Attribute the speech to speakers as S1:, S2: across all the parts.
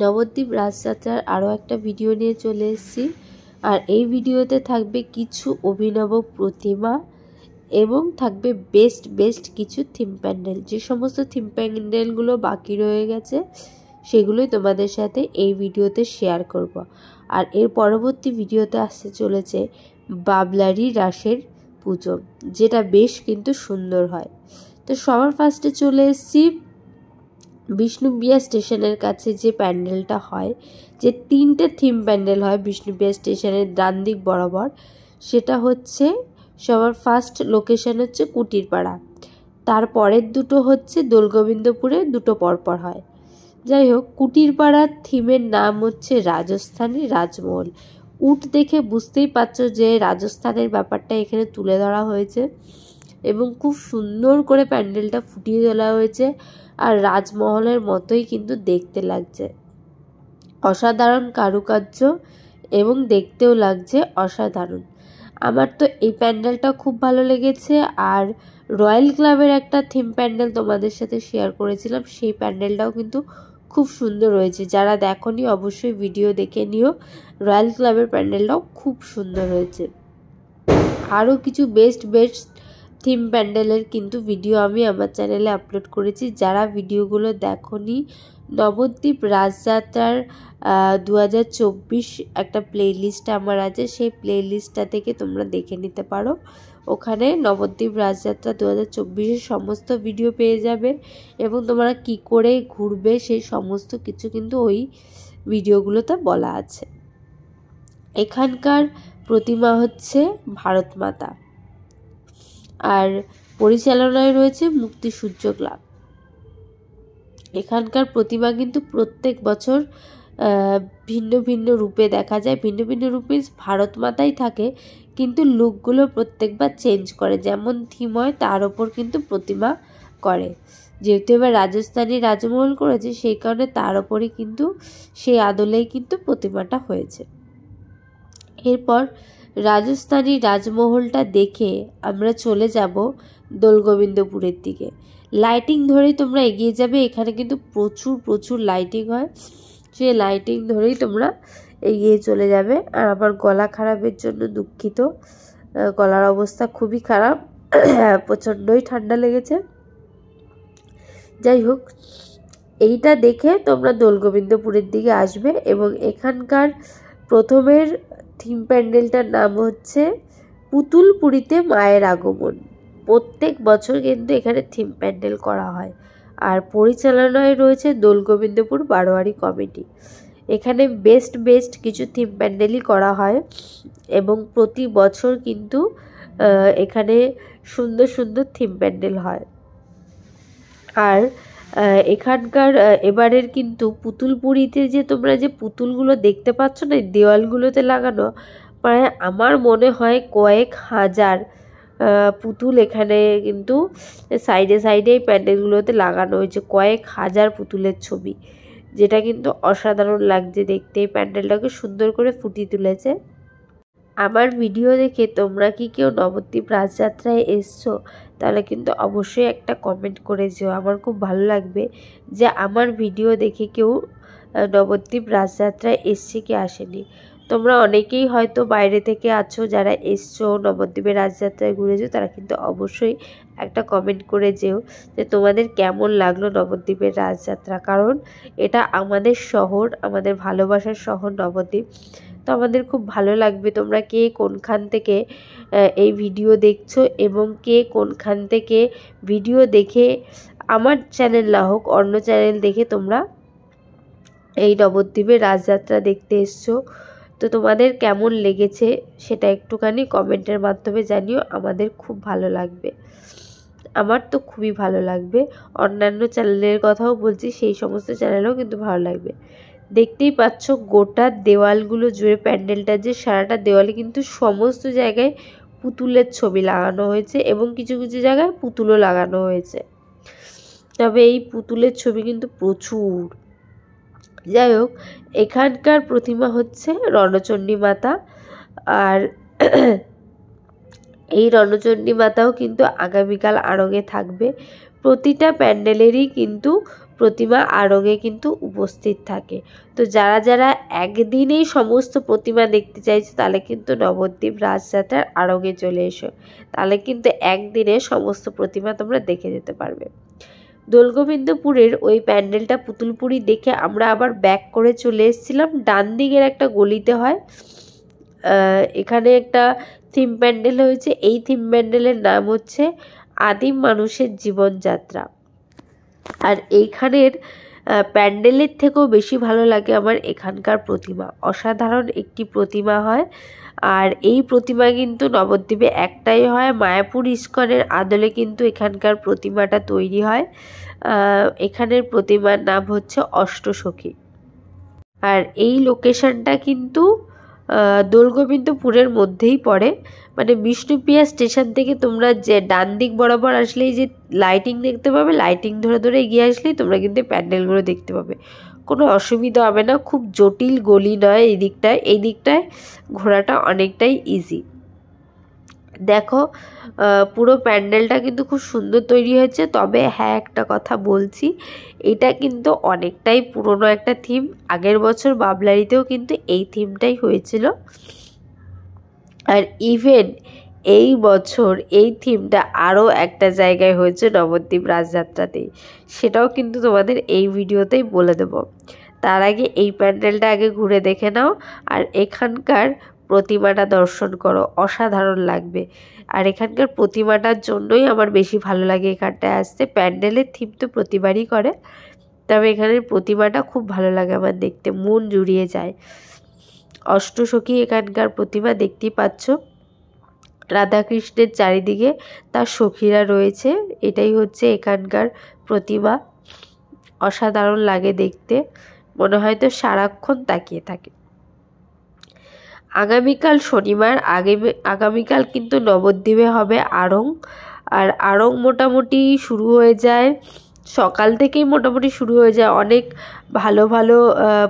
S1: নবদ্বীপ রাজযাত্রার আরও একটা ভিডিও নিয়ে চলে এসেছি। আর এই ভিডিওতে থাকবে কিছু অভিনব প্রতিমা এবং থাকবে বেস্ট কিছু থিম প্যান্ডেল। যে সমস্ত থিম প্যান্ডেলগুলো বাকি রয়ে গেছে সেগুলোই তোমাদের সাথে এই ভিডিওতে শেয়ার করব। আর এর পরবর্তী ভিডিওতে আসতে চলেছে বাবলারি রাসের পুজো, যেটা বেশ কিন্তু সুন্দর হয়। তো সবার ফার্স্টে চলে এসেছি বিষ্ণুপ্রিয়া স্টেশনের কাছে যে প্যান্ডেলটা হয়, যে তিনটে থিম প্যান্ডেল হয় বিষ্ণুপ্রিয়া স্টেশনের ডান দিক বরাবর, সেটা হচ্ছে সবার ফার্স্ট লোকেশন হচ্ছে কুটিরপাড়া, তারপরের দুটো হচ্ছে দোলগোবিন্দপুরে, দুটো পরপর হয়। যাই হোক, কুটিরপাড়ার থিমের নাম হচ্ছে রাজস্থানী রাজমহল। উট দেখে বুঝতেই পারছো যে রাজস্থানের ব্যাপারটা এখানে তুলে ধরা হয়েছে এবং খুব সুন্দর করে প্যান্ডেলটা ফুটিয়ে তোলা হয়েছে। আর রাজমহলের মতোই কিন্তু দেখতে লাগছে, অসাধারণ কারুকার্য এবং দেখতেও লাগছে অসাধারণ। আমার তো এই প্যান্ডেলটা খুব ভালো লেগেছে। আর রয়্যাল ক্লাবের একটা থিম প্যান্ডেল তোমাদের সাথে শেয়ার করেছিলাম, সেই প্যান্ডেলটাও কিন্তু খুব সুন্দর হয়েছে। যারা দেখোনি অবশ্যই ভিডিও দেখে নিও, রয়্যাল ক্লাবের প্যান্ডেলটাও খুব সুন্দর হয়েছে। আরও কিছু বেস্ট থিম প্যান্ডেলের কিন্তু ভিডিও আমি আমার চ্যানেলে আপলোড করেছি। যারা ভিডিওগুলো দেখোনি, নবদ্বীপ রাজযাত্রার 2024 একটা প্লেলিস্ট আমার আছে, সেই প্লেলিস্টটা থেকে তোমরা দেখে নিতে পারো। ওখানে নবদ্বীপ রাজযাত্রা 2024-এর সমস্ত ভিডিও পেয়ে যাবে এবং তোমরা কি করে ঘুরবে সেই সমস্ত কিছু কিন্তু ওই ভিডিওগুলোতে বলা আছে। এখানকার প্রতিমা হচ্ছে ভারত মাতা, আর পরিচালনায় রয়েছে মুক্তি সূর্য ক্লাব। এখানকার প্রতিমা কিন্তু প্রত্যেক বছর ভিন্ন ভিন্ন রূপে দেখা যায়। ভিন্ন ভিন্ন রূপে ভারত মাতাই থাকে, কিন্তু লুকগুলো প্রত্যেকবার চেঞ্জ করে, যেমন থিম হয় তার ওপর কিন্তু প্রতিমা করে। যেহেতু এবার রাজস্থানী রাজমহল করেছে, সেই কারণে তার ওপরই কিন্তু সেই আদলেই কিন্তু প্রতিমাটা হয়েছে। এরপর রাজস্থানী রাজমহলটা দেখে আমরা চলে যাব দোলগোবিন্দপুরের দিকে। লাইটিং ধরেই তোমরা এগিয়ে যাবে, এখানে কিন্তু প্রচুর লাইটিং হয়, সেই লাইটিং ধরেই তোমরা এগিয়ে চলে যাবে। আর আমার গলা খারাপের জন্য দুঃখিত, গলার অবস্থা খুবই খারাপ, প্রচণ্ডই ঠান্ডা লেগেছে। যাই হোক, এইটা দেখে তোমরা দোলগোবিন্দপুরের দিকে আসবে এবং এখানকার প্রথমের থিম প্যান্ডেলটার নাম হচ্ছে পুতুলপুরীতে মায়ের আগমন। প্রত্যেক বছর কিন্তু এখানে থিম প্যান্ডেল করা হয়, আর পরিচালনায় রয়েছে দোলগোবিন্দপুর বারোয়ারি কমিটি। এখানে বেস্ট কিছু থিম প্যান্ডেলই করা হয় এবং প্রতি বছর কিন্তু এখানে সুন্দর থিম প্যান্ডেল হয়। আর এখানকার এবারের কিন্তু পুতুলপুরীতে যে তোমরা যে পুতুলগুলো দেখতে পাচ্ছ না দেওয়ালগুলোতে লাগানো, প্রায় আমার মনে হয় কয়েক হাজার পুতুল এখানে কিন্তু সাইডে এই প্যান্ডেলগুলোতে লাগানো হয়েছে। কয়েক হাজার পুতুলের ছবি, যেটা কিন্তু অসাধারণ লাগছে দেখতে। এই প্যান্ডেলটাকে সুন্দর করে ফুটিয়ে তুলেছে। আমার ভিডিও দেখে তোমরা কি কেউ নবদ্বীপ রাজযাত্রায় এসছো, তাহলে কিন্তু অবশ্যই একটা কমেন্ট করে যেও। আমার খুব ভালো লাগবে যে আমার ভিডিও দেখে কেউ নবদ্বীপ রাজযাত্রায় এসছে কি আসেনি। তোমরা অনেকেই হয়তো বাইরে থেকে আছো, যারা এসছো নবদ্বীপের রাজযাত্রায় ঘুরেছো, তারা কিন্তু অবশ্যই একটা কমেন্ট করে যেও যে তোমাদের কেমন লাগলো নবদ্বীপের রাজযাত্রা। কারণ এটা আমাদের শহর, আমাদের ভালোবাসার শহর নবদ্বীপ। তো আমাদের খুব ভালো লাগবে তোমরা কে কোনখান থেকে এই ভিডিও দেখছো এবং কে কোনখান থেকে ভিডিও দেখে আমার চ্যানেল না হোক অন্য চ্যানেল দেখে তোমরা এই নবদ্বীপের রাজযাত্রা দেখতে এসছো। তো তোমাদের কেমন লেগেছে সেটা একটুখানি কমেন্টের মাধ্যমে জানিও, আমাদের খুব ভালো লাগবে। আমার তো খুবই ভালো লাগবে। অন্যান্য চ্যানেলের কথাও বলছি, সেই সমস্ত চ্যানেলেও কিন্তু ভালো লাগবে। দেখতেই পাচ্ছ গোটা দেওয়ালগুলো জুড়ে প্যান্ডেলটা, যে সারাটা দেওয়ালে কিন্তু সমস্ত জায়গায় পুতুলের ছবি লাগানো হয়েছে এবং কিছু জায়গায় পুতুলও লাগানো হয়েছে, তবে এই পুতুলের ছবি কিন্তু প্রচুর। যাই হোক, এখানকার প্রতিমা হচ্ছে রণচণ্ডী মাতা। আর এই রণচণ্ডী মাতাও কিন্তু আগামীকাল আড়ঙে থাকবে। প্রতিটা প্যান্ডেলেরই কিন্তু প্রতিমা আড়ংয়ে কিন্তু উপস্থিত থাকে। তো যারা যারা একদিনেই সমস্ত প্রতিমা দেখতে চাইছে তাহলে কিন্তু নবদ্বীপ রাসযাত্রার আড়ংয়ে চলে এসো, তাহলে কিন্তু একদিনে সমস্ত প্রতিমা তোমরা দেখে যেতে পারবে। দোলগোবিন্দপুরের ওই প্যান্ডেলটা পুতুলপুরি দেখে আমরা আবার ব্যাক করে চলে এসেছিলাম। ডান দিকের একটা গলিতে হয়, এখানে একটা থিম প্যান্ডেল হয়েছে। এই থিম প্যান্ডেলের নাম হচ্ছে আদিম মানুষের জীবনযাত্রা। আর এইখানের প্যান্ডেলের থেকেও বেশি ভালো লাগে আমার এখানকার প্রতিমা। অসাধারণ একটি প্রতিমা হয়। আর এই প্রতিমা কিন্তু নবদ্বীপে একটাই হয়, মায়াপুর ইস্কনের আদলে কিন্তু এখানকার প্রতিমাটা তৈরি হয়। এখানের প্রতিমার নাম হচ্ছে অষ্টসখী। আর এই লোকেশনটা কিন্তু দোলগোবিন্দপুরের মধ্যেই পড়ে, মানে বিষ্ণুপ্রিয়া স্টেশন থেকে তোমরা যে ডান দিক বরাবর আসলেই যে লাইটিং দেখতে পাবে, লাইটিং ধরে ধরে এগিয়ে আসলেই তোমরা কিন্তু প্যান্ডেলগুলো দেখতে পাবে, কোনো অসুবিধা হবে না। খুব জটিল গলি নয় এই দিকটায় ঘোরাটা অনেকটাই ইজি। দেখো পুরো প্যান্ডেলটা কিন্তু খুব সুন্দর তৈরি হয়েছে। তবে হ্যাঁ, একটা কথা বলছি, এটা কিন্তু অনেকটাই পুরনো একটা থিম। আগের বছর বাবলারিতেও কিন্তু এই থিমটাই হয়েছিল। আর ইভেন এই বছর এই থিমটা আরও একটা জায়গায় হয়েছে নবদ্বীপ রাসযাত্রাতেই, সেটাও কিন্তু তোমাদের এই ভিডিওতেই বলে দেব। তার আগে এই প্যান্ডেলটা আগে ঘুরে দেখে নাও আর এখানকার প্রতিমাটা দর্শন করো, অসাধারণ লাগবে। আর এখানকার প্রতিমাটার জন্যই আমার বেশি ভালো লাগে এখানটায় আসতে। প্যান্ডেলের থিম তো প্রতিবারই করে, তবে এখানের প্রতিমাটা খুব ভালো লাগে আমার দেখতে, মন জুড়িয়ে যায়। অষ্টসখী এখানকার প্রতিমা দেখতেই পাচ্ছ, রাধাকৃষ্ণের চারিদিকে তার সখীরা রয়েছে, এটাই হচ্ছে এখানকার প্রতিমা। অসাধারণ লাগে দেখতে, মনে হয় তো সারাক্ষণ তাকিয়ে থাকে। আগামীকাল শনিবার, আগামীকাল কিন্তু নবদ্বীপে হবে আড়ং। আর আড়ং মোটামুটি শুরু হয়ে যায় সকাল থেকেই, মোটামুটি শুরু হয়ে যায় অনেক ভালো ভালো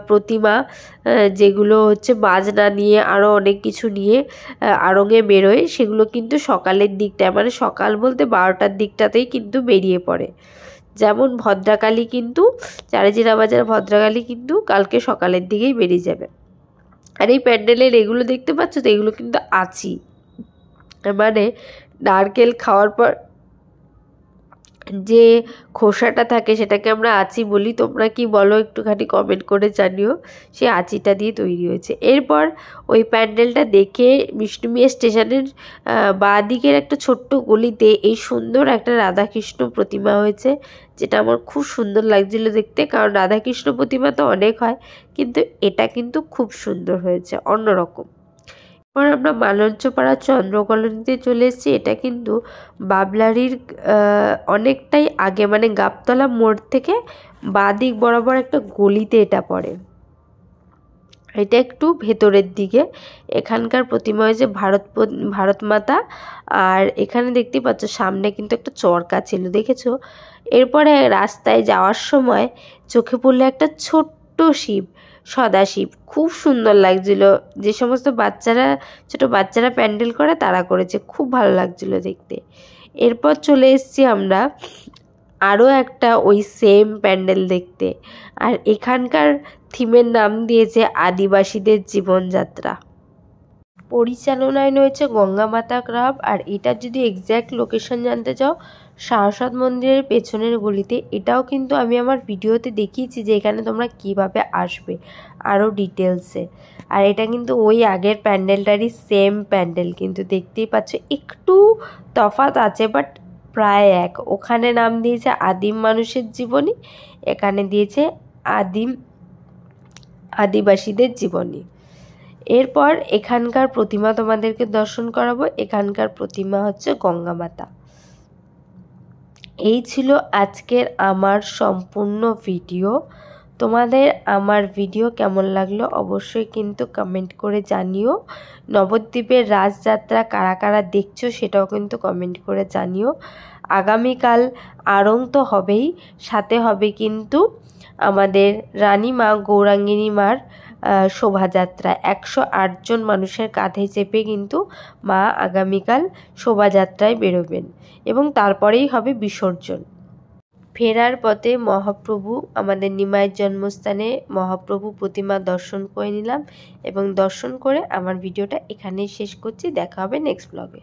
S1: প্রতিমা, যেগুলো হচ্ছে বাজনা নিয়ে আরও অনেক কিছু নিয়ে আড়ংয়ে বেরোয়। সেগুলো কিন্তু সকালের দিকটায়, মানে সকাল বলতে 12টার দিকটাতেই কিন্তু বেরিয়ে পড়ে। যেমন ভদ্রাকালী কিন্তু চারিজিরা বাজার ভদ্রাকালী কিন্তু কালকে সকালের দিকেই বেরিয়ে যাবে। আর এই প্যান্ডেলের এগুলো দেখতে পাচ্ছ তো, এগুলো কিন্তু আছি, মানে নারকেল খাওয়ার পর যে খোসাটা থাকে সেটাকে আমরা আঁচি বলি। তোমরা কি বলো একটুখানি কমেন্ট করে জানিও। সে আঁচিটা দিয়ে তৈরি হয়েছে। এরপর ওই প্যান্ডেলটা দেখে বিষ্ণুপ্রিয়া স্টেশনের বাঁ দিকের একটা ছোট্ট গলিতে এই সুন্দর একটা রাধাকৃষ্ণ প্রতিমা হয়েছে, যেটা আমার খুব সুন্দর লাগছিল দেখতে। কারণ রাধাকৃষ্ণ প্রতিমা তো অনেক হয়, কিন্তু এটা কিন্তু খুব সুন্দর হয়েছে, অন্যরকম। এরপর আমরা মালঞ্চপাড়া চন্দ্রকলোনিতে চলে এসেছি। এটা কিন্তু বাবলারির অনেকটাই আগে, মানে গাবতলা মোড় থেকে বাঁ দিক বরাবর একটা গলিতে এটা পড়ে। এটা একটু ভেতরের দিকে। এখানকার প্রতিমা হয়েছে ভারত মাতা। আর এখানে দেখতে পাচ্ছ সামনে কিন্তু একটা চরকা ছিল, দেখেছো? এরপরে রাস্তায় যাওয়ার সময় চোখে পড়লো একটা ছোট্ট শিব, সদাশিব, খুব সুন্দর লাগছিল। যে সমস্ত ছোট বাচ্চারা প্যান্ডেল করে তারা করেছে, খুব ভালো লাগছিল দেখতে। এরপর চলে এসেছি আমরা আরও একটা ওই সেম প্যান্ডেল দেখতে। আর এখানকার থিমের নাম দিয়েছে আদিবাসীদের জীবনযাত্রা। পরিচালনায় রয়েছে গঙ্গামাতা ক্লাব। আর এটার যদি এক্স্যাক্ট লোকেশন জানতে চাও, সারস্বত মন্দিরের পেছনের গলিতে। এটাও কিন্তু আমি আমার ভিডিওতে দেখিয়েছি যে এখানে তোমরা কিভাবে আসবে আরও ডিটেলসে। আর এটা কিন্তু ওই আগের প্যান্ডেলটারই সেম প্যান্ডেল, কিন্তু দেখতেই পাচ্ছ একটু তফাৎ আছে, বাট প্রায় এক। ওখানে নাম দিয়েছে আদিম মানুষের জীবনী, এখানে দিয়েছে আদিবাসীদের জীবনী। এরপর এখানকার প্রতিমা তোমাদেরকে দর্শন করাবো। এখানকার প্রতিমা হচ্ছে গঙ্গামাতা। এই ছিল আজকের আমার সম্পূর্ণ ভিডিও। তোমাদের আমার ভিডিও কেমন লাগলো অবশ্যই কিন্তু কমেন্ট করে জানিও। নবদ্বীপের রাসযাত্রা কারা কারা দেখছো সেটাও কিন্তু কমেন্ট করে জানিও। আগামীকাল আড়ং তো হবেই, সাথে হবে কিন্তু আমাদের রানীমা গৌরাঙ্গিনী মার শোভাযাত্রা। 108 জন মানুষের কাঁধে চেপে কিন্তু মা আগামীকাল শোভাযাত্রায় বেরোবেন এবং তারপরেই হবে বিসর্জন। ফেরার পথে মহাপ্রভু আমাদের নিমাইয়ের জন্মস্থানে মহাপ্রভু প্রতিমা দর্শন করে নিলাম এবং দর্শন করে আমার ভিডিওটা এখানেই শেষ করছি। দেখা হবে নেক্সট ব্লগে।